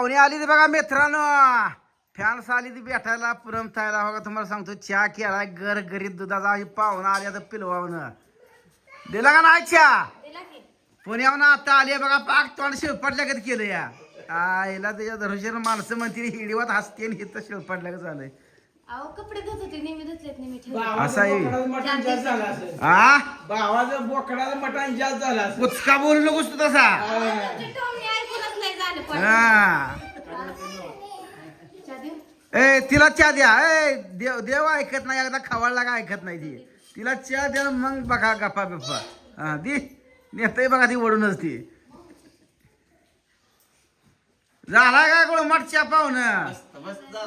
कोणी आली ती बघा मित्रांनो, फॅन्स आली ती भेटायला पुरम थायला बघा. तुम्हाला सांगतो चहा केलाय गरीब दुधाचा. पाहुणा आल्या तर पिलवावनं दिला का नाही चहा. पुण्याहून आता आली बघा, पाक तोंड शिळपडल्यागत केलं या आईला. त्याच्या धनुष्यानं माणसं म्हणते हिडीवात हसते आणि हिथं शिळपडल्यागत झालंय. कपडे धुत होते नेहमी धुतलेत नेहमी असा भावाचं बोकडाचं मटण जास्त झालं. कुचका बोलू नकोस तू तसा. ए तिला चहा द्या. ए देव ऐकत नाही, एकदा खवाळला का ऐकत नाही ती. तिला चहा द्या मग बघा गप्पा बिप्पा. हा दी नेतय बघा ती ओढूनच ती. झाला काय कोण मठ चहा पाहुणं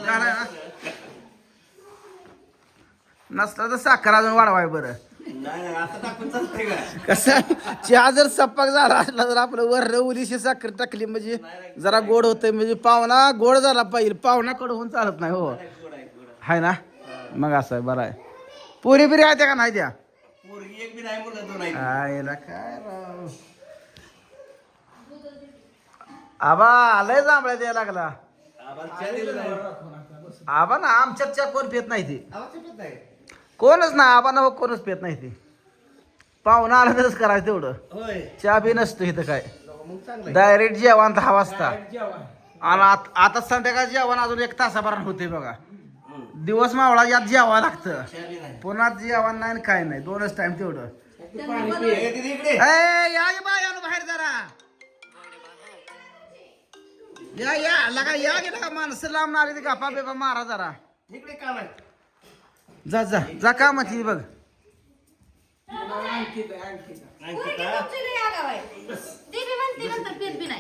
झालाय ना. नसला तर साखर अजून वाढवाय बरं. कसं चहा जर सप्पाक झाला असला तर आपलं वर उलीशी साखर टाकली म्हणजे जरा गोड होतंय. म्हणजे पाहुणा गोड झाला पाहिजे, पाहुणा कडून चालत नाही. हो हाय ना. मग असं आहे बरं आहे. पुरी बिरी आहे त्या का नाही द्या आईला काय राव. आबा आलंय जांभळ्या द्यायला लागला. आबा ना आमच्यात चहा कोण पेत नाही ते. कोणच ना आबा ना कोणच पेत नाही ते. पाहुणा आला तरच करायचं तेवढं. चहा बी नसतो इथं काय. डायरेक्ट जेवण 10 वाजता आणि आता संध्याकाळ जेवण अजून 1 तासाभरात होते बघा. दिवस मावळा यात जेवावं लागतं. पुन्हा जेवण नाही काय नाही, 2च टाइम तेवढं. या बाहेर जरा या लगा या गेला का माणसं लांब आली गप्पा बिपा मारा जरा. जा जा जा का म्हणते बघ.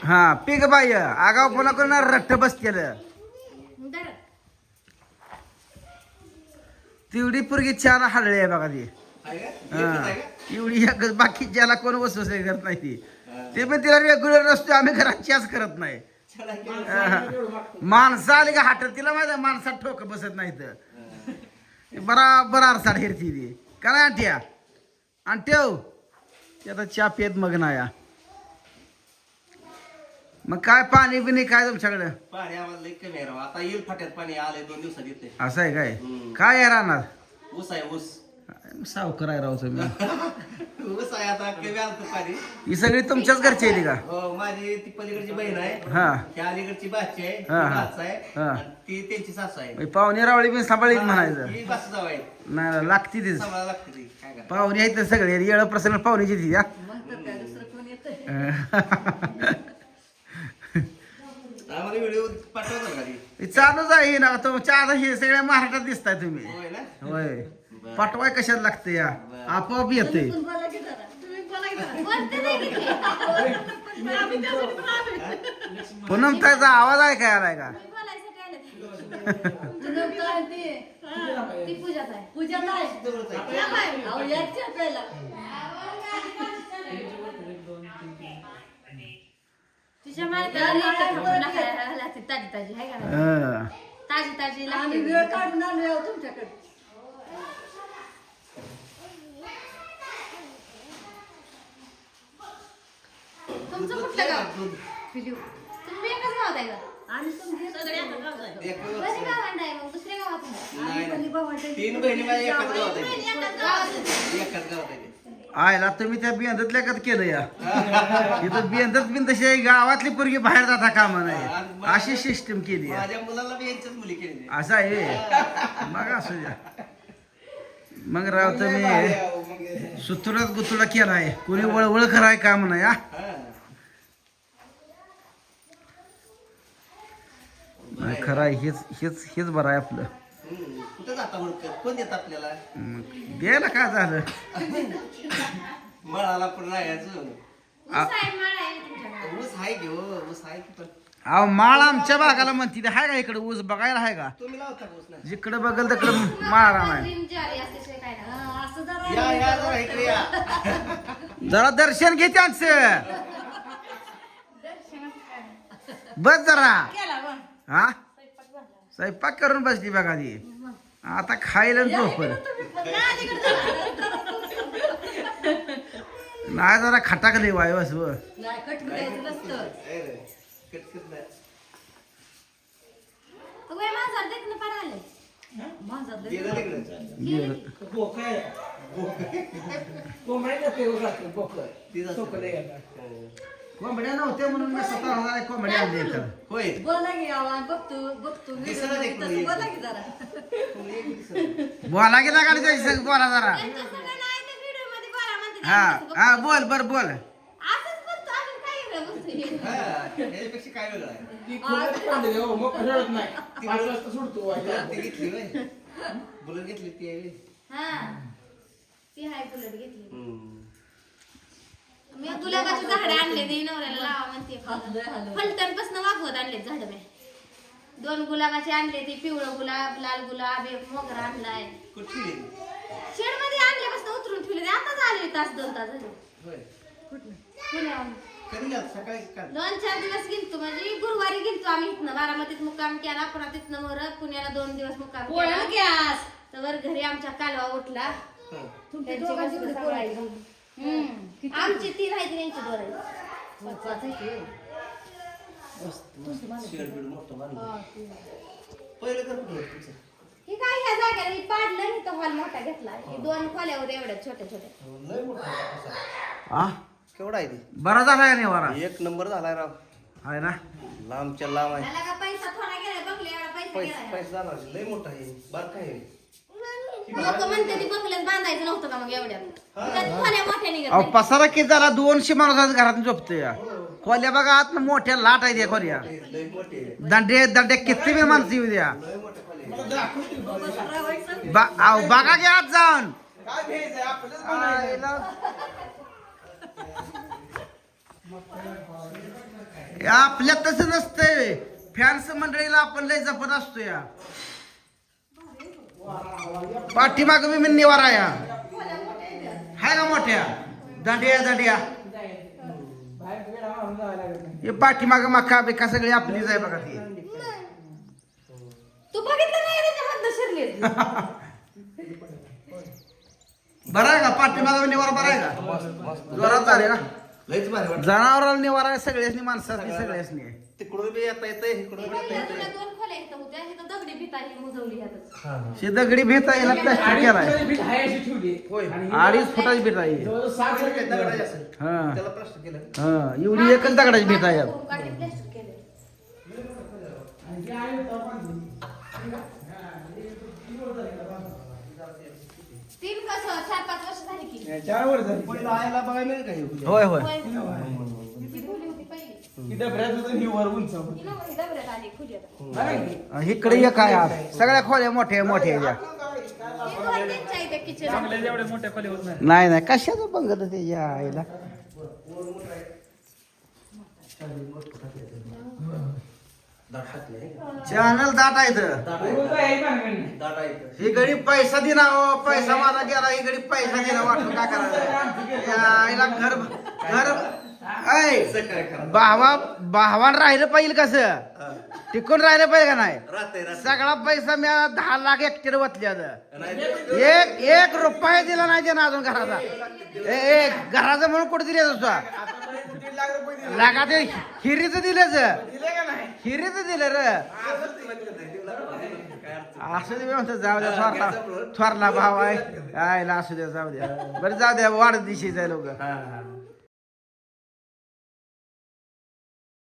हा पिक बाय आगाव कोणा कोणा रट्ट बस केलं. तेवढी पुरगी चहा हरळी आहे बघा ती. एवढी बाकी ज्याला कोण वसवस करत नाही ती. ते पण तिला रेग्युलर नसतो. आम्ही घरात चहाच करत नाही. माणसं आली का हाट तिला माहिती माणसात ठोक बसत नाही तर बराबर आरसाड हेरती ती का नाही आणट्या आणि ठेव आता चहा पेत मग नाया. मग काय पाणी बिणी काय तुमच्याकडे. पाणी आम्हाला लई कमी आहे राव. आता येईल फाट्यात पाणी आलंय 2 दिवसात येते. असं आहे काय. काय आहे राहणार. ऊस आहे ऊस. सावकार आहे राव तुम्ही. ऊस आहे आता कमी आलतं पाणी. ही सगळी तुमच्याच घरची आहे का. हो माझी ती पलीकडची बहीण आहे. हा त्या अलीकडची बाची आहे. हा, हा. भाचा आहे हा. आणि ती त्यांची सासू आहे. पाहुणे रावळी बी सांभाळीत म्हणायचं. ही बास जाव आहे. नाही लागती तीच सांभाळायला लागते ती काय करा. पाहुणे आहेत तर सगळे येळ प्रसन्न पाहुण्याची ती. आम्हाला व्हिडिओ पाठवतो का ती. चालूच आहे ना तुमच्या आता हे सगळ्या महाराष्ट्रात दिसताय तुम्ही. होय ना. होय पाठवाय कशाला लागते या आपोआप येते. पूनम त्याचा आवाज आहे काय आलाय का. तुझ्या ताजी आहे का ताजी ताजी आम्ही वेळ काढून आलो तुमच्याकडे. तुमचं कुठलं गाव. तुम्ही एकच गावात आहे का. आम्ही तुमच्या बरे गावात आहे मग दुसऱ्या गावात नाही. नाही 3 बहिणी माझ्या एकाच गावात आहे. एकाच गावात आहे. आयला तुम्ही त्या बिंदतल्या का केलं या. इथं बिंदत बिन तशी गावातली पोरगी बाहेर जाता कामा नाही अशी सिस्टम केली आहे. माझ्या मुलाला बी यांच्याच मुली केली. असं आहे मग असू द्या. मग राव तुम्ही सुतुरात गुतुडा केलाय. कोणी वळवळ कराय काम नाही. खरं आहे हेच हेच हेच बरं आहे आपलं. कुठं जाता हुडकत कोण देत आपल्याला. मग द्यायला काय झालं. मळाला पण राहायचं. ऊस आहे माळ आहे तुमच्याकडे. ऊस आहे की हो ऊस आहे की पण अहो माळ आमच्या भागाला म्हणते ते हाय का इकडे ऊस बघायला हाय का. तुम्ही लावता ऊस ना. जिकडे बघल तिकडे माळा नाही. ग्रीन ज्वारी असल्याशिवाय काय नाही. असं जरा या या जरा इकडे या. जरा दर्शन घे त्यांचं बस जरा. हा स्वयंपाक करून बसली बघा ती. आता खायला झोपल नाही जरा खटाकले वाय बस. नाही कट करायचं नसतं. कटकट नाही. गेलं तिकडे गेलं. बोकं आहे. कोंबड्या जाते हो रात्री, बोकं. ती जाते. बोकं लय येतात. कोंबड्या नव्हत्या म्हणून मी स्वतः कोंबड्या आणली इथं. होय बोला की आवाज बघतो दिसलं नाही तसं कोणी. बोला की जरा बोला गेला गाडी जायचं बोला जरा त्यांच्या सगळं नाही ते व्हिडिओ मध्ये बोला म्हणते हा त्यांचं हा बघतो. बोल बर बोल असंच बोलतो अजून काय वेगळं बोलतो हा, याच्यापेक्षा काय वेगळं आहे ती खोबऱ्याची पांढरी हो, मग रडत नाही. 5 वाजता सुटतो वाजता. ती घेतली होय बुलेट घेतली ती आहे होय. हा ती हाय बुलेट घेतली हम्म. मी गुलाबाची झाडं आणले ते नवऱ्याला लावा म्हणते हलू. फलटण पासून वागवत आणले झाड मी 2 गुलाबाचे आणले ते पिवळं गुलाब लाल गुलाब एक मोगरा आणलाय कुठली आहे? शेड मध्ये आणल्यापासून उतरून ठेवले ते आताच आले 1-2 तास झाले होय पुण्याहून कधी गेला सकाळी का 2-4 दिवस गेलतो म्हणजे गुरुवारी गेलतो आम्ही इथनं बारामतीत मुक्काम केला पुन्हा तिथनं मोरत पुण्याला 2 दिवस मुक्काम पोळा केला गॅस तर घरी आमच्या कालवा उठला हं. तुमच्या त्यांची दोघांची कसं पोळा आहे. आमची 3 आहेत त्यांची 2 आहेत पाच आहे की. शेड बीड मोठं बांधलं. पहिलं तर कुठं होतं तुमचं? ही काय ह्या जागेला ही पाडलं आणि तो हॉल मोठा घेतला ही 2 खोल्यावर एवढ्या छोट्या छोट्या लय मोठं आहे कसा. हा केवढा आहे ती बरा झाला का नाही वारा एक नंबर झालाय राव आहे ना लांबच्या लांब आहे त्याला का पैसा थोडा गेला बघले एवढा पैसा पैसे गेला पैसे झाला लय मोठा आहे बार काय आहे लोक म्हणते ती बंगल्यात बांधायचं नव्हतं का मग एवढ्यात त्यात खोल्या मोठ्या निघत अहो नाही. पसारा किती झाला 200 माणूस घरात झोपतो या खोल्या बघा आत मोठ्या लाट आहे त्या खोल्या लय मोठी आहे दंडे दंडे किती बी माणसं येऊ द्या लय मोठ्या खाली मला दाखवते. अहो बघा की आत जाऊन काय घ्यायचंय? आपलंच बनायचं. आपल्यात तसं नसतंय फॅन्स मंडळीला आपण लय जपत असतो या पाठीमाग मी निवारा या हाय का मोठ्या दांडिया दांडिया बाहेर वेळ आणून जावं लागत नाही. हे पाठीमाग मका बिका सगळी आपलीच आहे बघा ती तू बघितलं नाही त्याच्यामधलं शिरले बरं आहे का पाठीमाग निवारा बरा आहे का जोरात झाले का लयच भारी वाटत जनावराला निवारा आहे सगळ्यासनी माणसासनी सगळ्यासनी आहे. तिकडून बी येता येतं इकडून बी येता तुला येतं 2 खोल्या इथं होत्या इथं दगडी भिताही मुजवली ह्यातच हे दगडी भीत आहे ना प्लॅस्टिक 2.5 केलाय फुटाची भीत आहे अशी ठेवली. होय. आणि 2.5 फुटाची भीत आहे जवळजवळ 7 काय फुट दगडाची असेल हा त्याला प्रश्न केलं हा एवढी एकच दगडाची भीत आहे यात. काढले प्लास्टिक केले आणि ते आहे तो पण. 3 कसं 4-5 वर्ष झाली की 4 वर झाली. पहिलं आयला बघायला मिळेल का हे? होय होय होय. ती खोली होती पहिली इथं बऱ्याच होतं ही वर उंच. ती नव्हती डबऱ्यात आली खोली आता बरं की? इकडे एक आहे आत. सगळ्या खोल्या मोठ्या मोठ्या आहेत या. हे 2-3 आहे त्या किचन नाही नाही कशाचं बंगत ते या आईला दाट टाकले आहे. चॅनल दाट आहे इथं. दाट उंच आहे. आहे भानगड. दाट आहे इथं. ही गडी पैसा दिना हो पैसा माझा गेला ही गडी पैसा दिना वाटून काय करायचं या आईला घर घर ऐ असं काय करा भावान राहिलं पाहिजे कसं टिकून राहिलं पाहिजे का नाही राहते राहते सगळा पैसा मी 10 लाख एकटीला वतल्या नाही एक रुपया दिला नाही त्यानं अजून घराचा एक घराचं म्हणून कुठे दिले तुझा 1.5 लाख रुपये दिले. लागा ते हिरीचं दिलंच दिले का नाही? हिरीचं दिलं र असू दे म्हणतो जाऊ द्या थोरला थोरला भाव आहे आयला असू द्या जाऊ द्या बरं जाऊ द्या वाढत दिशी जाय लोक हा हा